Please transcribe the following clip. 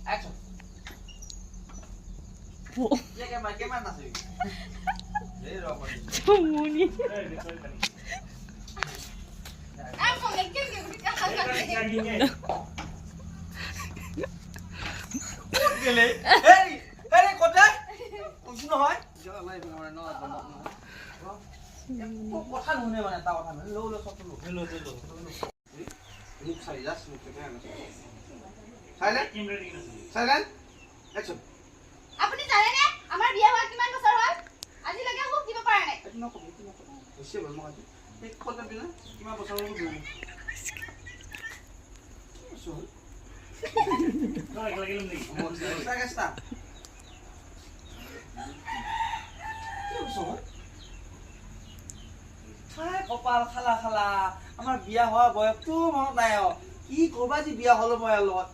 Action. Cái mặt gì? Đấy rồi còn. 정문이. Em không đánh kinh được cái Cái lấy. Hey, hey con đấy. Ông xin nói. Giờ mày nó có thân hồn này mà tao thằng nó lô lô không lô lô. Mục sai ra mục cái này. Silent. Silent. Action. আপনি জানেন না আমার বিয়ে হওয়ার কিমান বছর হল আজি লাগে হুক দিব পাৰা নাই Itu nak itu nak. Siapa yang mau aja? Kau tak bilang? Gimana pasal lu dulu? Soal. Lagi lagi. Saya kasta. Iya soal. Hai kopal khala khala. Amar biya hoa boy tu mau nayo. Ki korba ji biya holo boy lot.